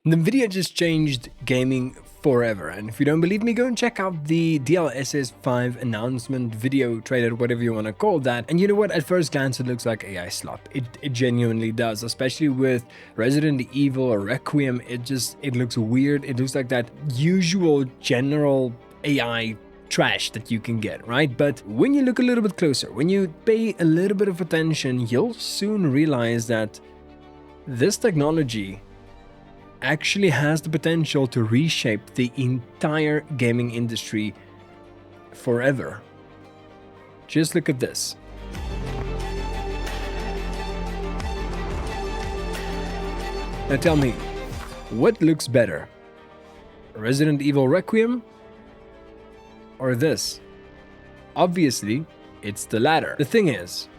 Nvidia just changed gaming forever, and if you don't believe me, go and check out the DLSS 5 announcement video trailer, whatever you want to call that. And you know what, at first glance it looks like AI slop. It genuinely does, especially with Resident Evil or Requiem. It looks weird. It looks like that usual general AI trash that you can get, right? But when you look a little bit closer, when you pay a little bit of attention, you'll soon realize that this technology actually has the potential to reshape the entire gaming industry forever. Just look at this. Now tell me, what looks better? Resident Evil Requiem or this? Obviously, it's the latter. The thing is,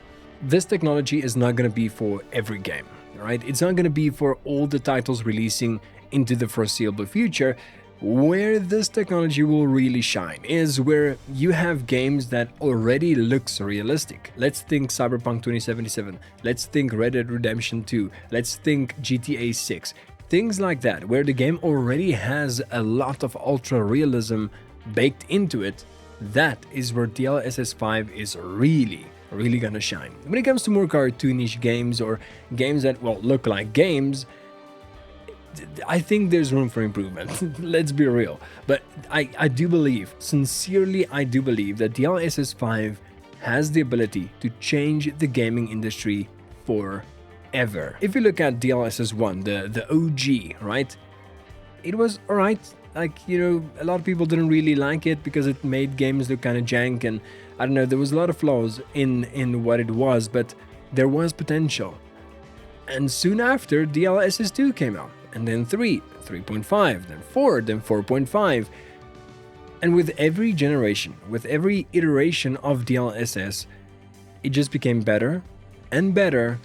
this technology is not going to be for every game. Right? It's not going to be for all the titles releasing into the foreseeable future. Where this technology will really shine is where you have games that already looks realistic. Let's think Cyberpunk 2077. Let's think Red Dead Redemption 2. Let's think GTA 6. Things like that, where the game already has a lot of ultra realism baked into it. That is where DLSS 5 is really gonna shine. When it comes to more cartoonish games or games that, well, look like games, I think there's room for improvement. Let's be real. But I do believe, sincerely, I do believe that DLSS 5 has the ability to change the gaming industry forever. If you look at DLSS 1, the OG, right? It was alright. Like, you know, a lot of people didn't really like it because it made games look kind of jank, and I don't know, there was a lot of flaws in what it was, but there was potential. And soon after, DLSS 2 came out, and then 3, 3.5, then 4, then 4.5. And with every generation, with every iteration of DLSS, it just became better and better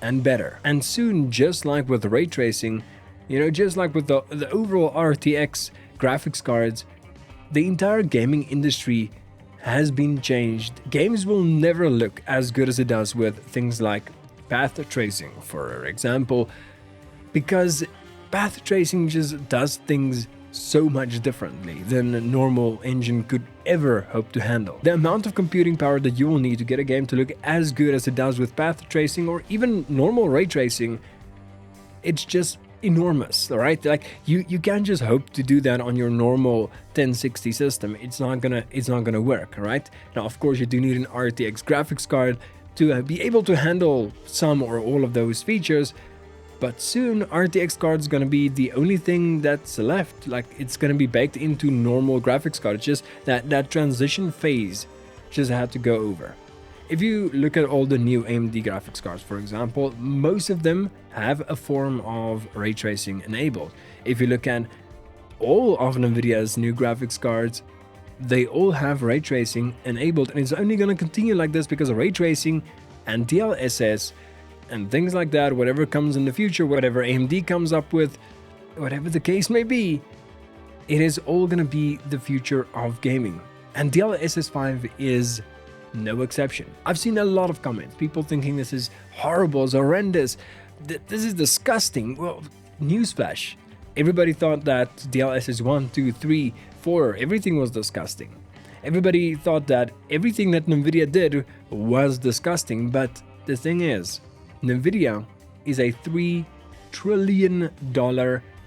and better. And soon, just like with ray tracing, you know, just like with the overall RTX graphics cards, the entire gaming industry has been changed. Games will never look as good as it does with things like path tracing, for example, because path tracing just does things so much differently than a normal engine could ever hope to handle. The amount of computing power that you will need to get a game to look as good as it does with path tracing or even normal ray tracing, it's just enormous. All right, like you can't just hope to do that on your normal 1060 system. It's not gonna work. All right, now of course you do need an RTX graphics card to be able to handle some or all of those features, but soon RTX card's gonna be the only thing that's left. Like, it's gonna be baked into normal graphics cards. Just that transition phase just had to go over. If you look at all the new AMD graphics cards, for example, most of them have a form of ray tracing enabled. If you look at all of Nvidia's new graphics cards, they all have ray tracing enabled, and it's only going to continue like this because of ray tracing and DLSS and things like that. Whatever comes in the future, whatever AMD comes up with, whatever the case may be, it is all going to be the future of gaming. And DLSS 5 is no exception. I've seen a lot of comments, people thinking this is horrible, it's horrendous, this is disgusting. Well, newsflash, everybody thought that DLSS 1, 2, 3, 4, everything was disgusting. Everybody thought that everything that Nvidia did was disgusting, but the thing is, Nvidia is a $3 trillion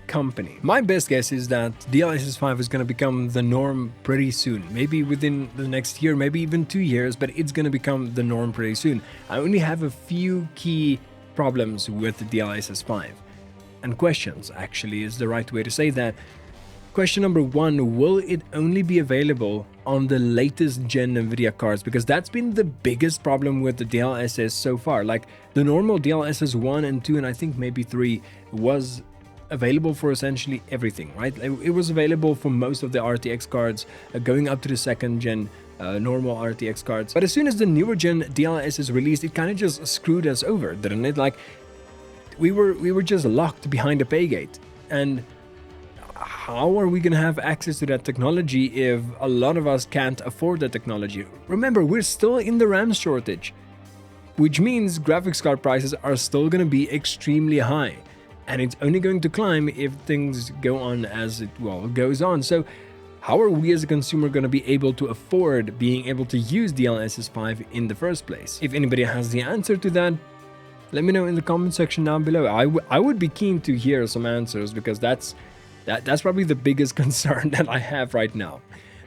company. My best guess is that DLSS 5 is going to become the norm pretty soon. Maybe within the next year, maybe even 2 years, but it's going to become the norm pretty soon. I only have a few key problems with the DLSS 5. And questions, actually, is the right way to say that. Question number 1, will it only be available on the latest gen Nvidia cards? Because that's been the biggest problem with the DLSS so far. Like, the normal DLSS 1 and 2, and I think maybe 3 was available for essentially everything, right? It was available for most of the RTX cards, going up to the second gen normal RTX cards. But as soon as the newer gen DLSS is released, it kind of just screwed us over, didn't it? Like, we were just locked behind a pay gate. And how are we going to have access to that technology if a lot of us can't afford that technology? Remember, we're still in the RAM shortage, which means graphics card prices are still going to be extremely high. and it's only going to climb if things go on as it goes on. So how are we as a consumer going to be able to afford being able to use DLSS 5 in the first place? If anybody has the answer to that, let me know in the comment section down below. I would be keen to hear some answers, because that's probably the biggest concern that I have right now.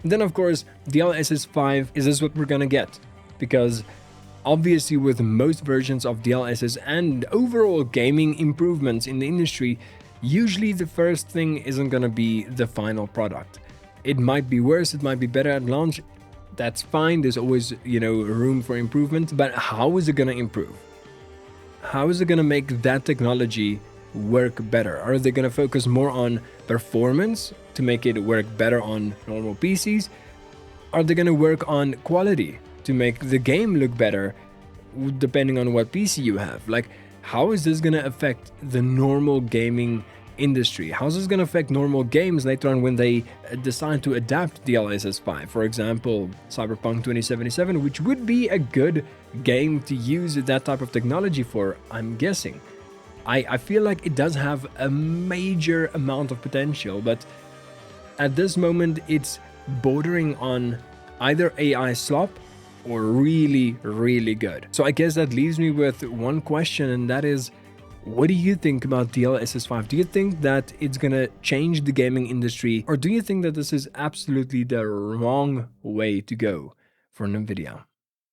And then of course, DLSS 5, is this what we're gonna get? Because obviously with most versions of DLSS and overall gaming improvements in the industry, usually the first thing isn't gonna be the final product. It might be worse, it might be better at launch. That's fine, there's always, room for improvement, but how is it gonna improve? How is it gonna make that technology work better? Are they gonna focus more on performance to make it work better on normal PCs? Are they gonna work on quality to make the game look better depending on what PC you have? Like, how is this gonna affect the normal gaming industry? How is this going to affect normal games later on when they decide to adapt DLSS 5? For example, Cyberpunk 2077, which would be a good game to use that type of technology for, I'm guessing. I feel like it does have a major amount of potential, but at this moment it's bordering on either AI slop or really, really good. So I guess that leaves me with one question, and that is, what do you think about DLSS 5? Do you think that it's gonna change the gaming industry, or do you think that this is absolutely the wrong way to go for Nvidia?